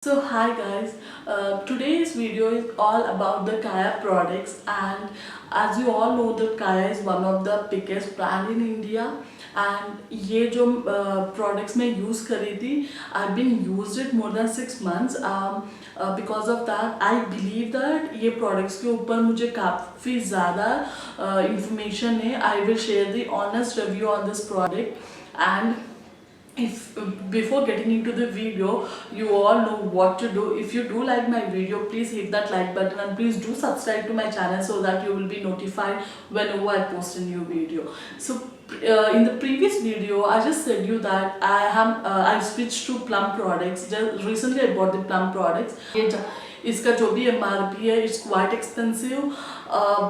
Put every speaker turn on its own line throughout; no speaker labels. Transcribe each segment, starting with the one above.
So hi guys, today's video is all about the Kaya products, and as you all know that Kaya is one of the biggest brand in India. And ये जो products मैं use करी थी, I've been used it more than 6 months. Because of that I believe that ये products के ऊपर मुझे काफ़ी ज़्यादा information है. I will share the honest review on this product. And if before getting into the video, you all know what to do. If you do like my video, please hit that like button and please do subscribe to my channel so that you will be notified whenever I post a new video. So in the previous video I just said you that I switched to Plum products. Just recently I bought the Plum products. इसका जो भी MRP है, it's quite expensive,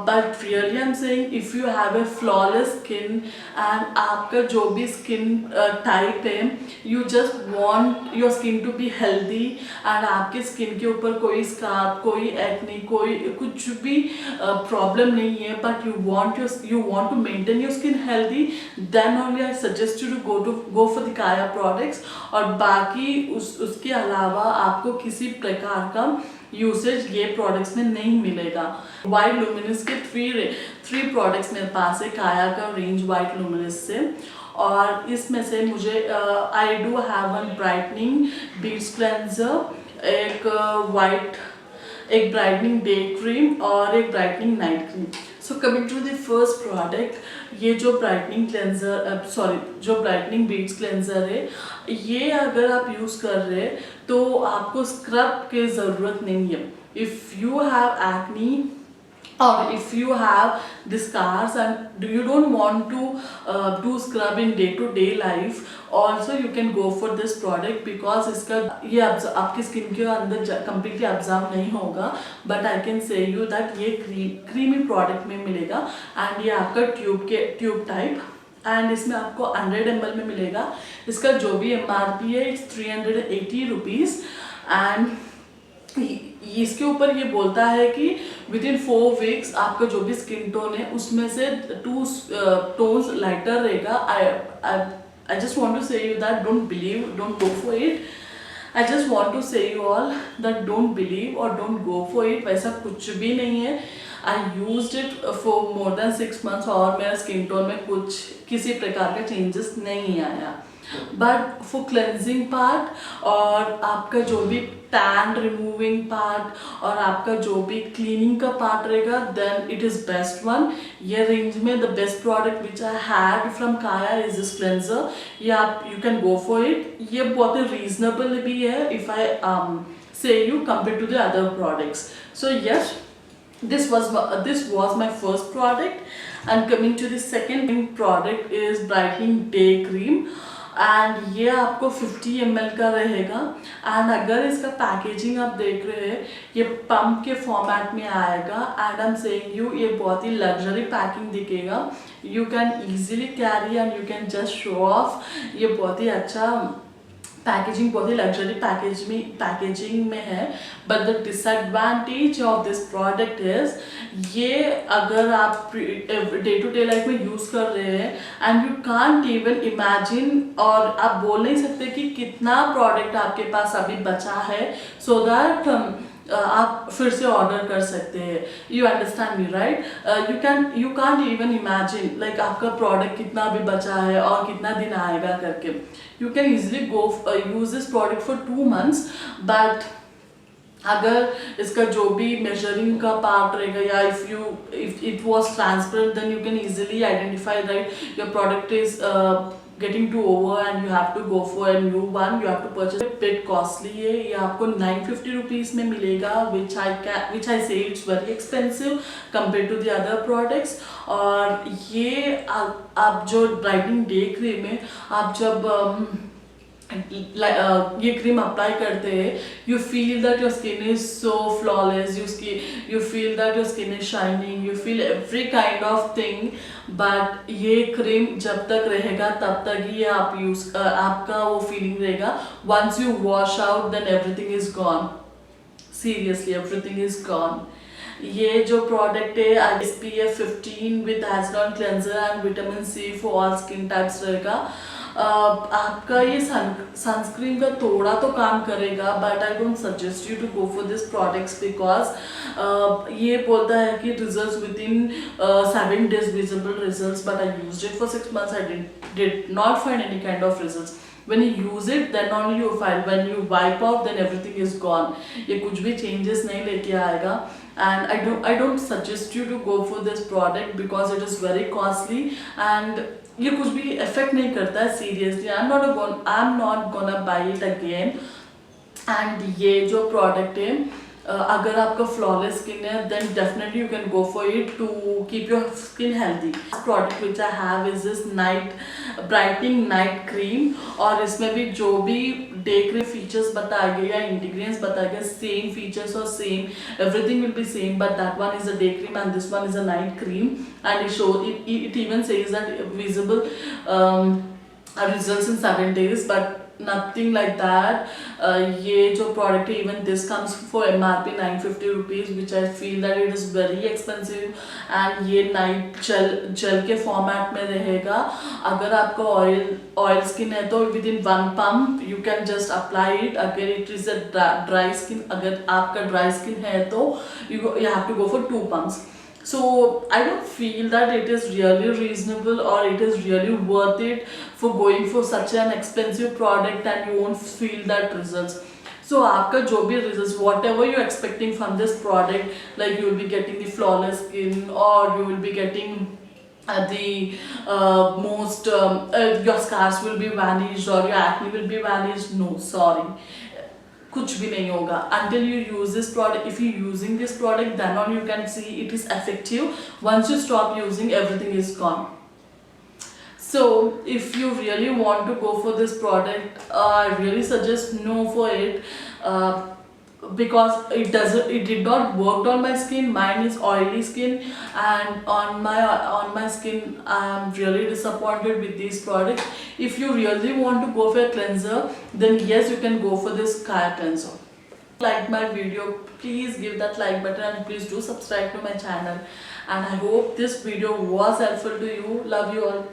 but really I'm saying if you have a flawless skin and आपका जो भी skin type है, you just want your skin to be healthy and आपके skin के ऊपर कोई scar, कोई acne, कोई कुछ भी problem नहीं है, but you want to maintain your skin healthy, then only I suggest you to go for the Kaya products. और बाकी उसके अलावा आपको किसी प्रकार का यूसेज ये प्रोडक्ट्स में नहीं मिलेगा. वाइट लुमिनस के थ्री प्रोडक्ट्स मेरे पास है काया का रेंज वाइट लुमिनस से, और इसमें से मुझे I do have one brightening beats cleanser, एक ब्राइटनिंग डे क्रीम और एक brightening night cream. So coming to the first product, ये जो ब्राइटनिंग बीट्स क्लेंजर है, ये अगर आप यूज़ कर रहे हैं तो आपको स्क्रब की ज़रूरत नहीं है. If you have acne or if you have the scars and you don't want to do scrub in day-to-day life, also you can go for this product because इसका ये आपकी स्किन के अंदर completely absorb नहीं होगा, but I can say you that ये creamy product में मिलेगा and ये आपका ट्यूब टाइप, एंड इसमें आपको 100 ml में मिलेगा. इसका जो भी MRP है इट्स 380 रुपीज़. एंड इसके ऊपर ये बोलता है कि विद इन 4 वीक्स आपका जो भी स्किन टोन है उसमें से 2 टोन्स लाइटर रहेगा. I just want to say you that don't go for it. I just want to say you all that don't believe और डोंट गो फॉर इट. वैसा कुछ भी नहीं है. I used it for more than 6 months और मेरा skin tone में किसी प्रकार का चेंजेस नहीं आया. बट फॉर क्लेंजिंग पार्ट और आपका जो भी टैन रिमूविंग पार्ट और आपका जो भी क्लीनिंग का पार्ट रहेगा, then it is best one. ये रेंज में the best product which I had from Kaya is this cleanser. ये आप you can go for it. ये बहुत ही रीजनेबल भी है if I say you compare to the other products. So yes, this was my first product. And coming to the second product is brightening day cream, and ये आपको 50 ml का रहेगा. And अगर इसका पैकेजिंग आप देख रहे हैं, ये पंप के फॉर्मेट में आएगा. And I am saying you ये बहुत ही लग्जरी पैकिंग दिखेगा. You can easily carry and you can just show off. ये बहुत ही अच्छा पैकेजिंग, बहुत ही लग्जरी पैकेजिंग में है. But the disadvantage of this product is ये अगर आप डे टू डे लाइफ में यूज़ कर रहे हैं and you can't even imagine, और आप बोल नहीं सकते कि कितना प्रोडक्ट आपके पास अभी बचा है, सो दैट आप फिर से ऑर्डर कर सकते हैं. You understand me right. You can't even imagine like आपका प्रोडक्ट कितना अभी बचा है और कितना दिन आएगा करके. You can easily go use this product for 2 months. But अगर इसका जो भी मेजरिंग का पार्ट रहेगा या if it was transparent, then you can easily identify right your product is getting too over and you have to go for a new one. You have to purchase. bit costly है. ये आपको 950 rupees में मिलेगा, which I say it's very expensive compared to the other products. और ये आप जो brightening day cream है, आप जब ये क्रीम अप्लाई करते हैं, you feel that your skin is so flawless, you feel that your skin is shining, you feel every kind of thing. But ये क्रीम जब तक रहेगा तब तक ही आपका वो फीलिंग रहेगा. Once you wash out then everything is gone. Seriously everything is gone. ये जो प्रोडक्ट है SPF 15 विद हाइड्रोन cleanser and vitamin C for all skin types रहेगा. आपका ये सनस्क्रीन का थोड़ा तो काम करेगा, but I don't suggest you to go for this products because ये बोलता है कि results within 7 days visible results, but I used it for 6 months. I did not find any kind of results. When you use it, then only you find. When you wipe off, then everything is gone. ये कुछ भी changes नहीं लेके आएगा. And I don't suggest you to go for this product because it is very costly and ये कुछ भी effect नहीं करता है seriously. I'm not gonna buy it again. And ये जो product है, अगर आपका flawless skin है, then definitely you can go for it to keep your skin healthy. This product which I have is this night brightening night cream, और इसमें भी जो भी day cream features बताए गए या ingredients बताए गए, same features और same everything will be same, but that one is a day cream and this one is a night cream, and it even says that visible results in 7 days, but nothing like that. ये जो product है, even this comes for MRP 950 rupees, which I feel that it is very expensive. and ये night gel के format में रहेगा. अगर आपका oil skin है तो within 1 pump you can just apply it. अगर it is a dry skin, अगर आपका dry skin है तो you have to go for 2 pumps. So I don't feel that it is really reasonable or it is really worth it for going for such an expensive product and you won't feel that results. So आपका जो भी results, whatever you're expecting from this product, like you will be getting the flawless skin or you will be getting your scars will be vanished or your acne will be vanished. No, sorry. कुछ भी नहीं होगा until you use this product. If you using this product, then only you can see it is effective. Once you stop using, everything is gone. So if you really want to go for this product, I really suggest no for it, because it did not work on my skin. Mine is oily skin, and on my skin I am really disappointed with these products. If you really want to go for a cleanser, then yes, you can go for this Kaya cleanser. Like my video, please give that like button and please do subscribe to my channel, and I hope this video was helpful to you. Love you all.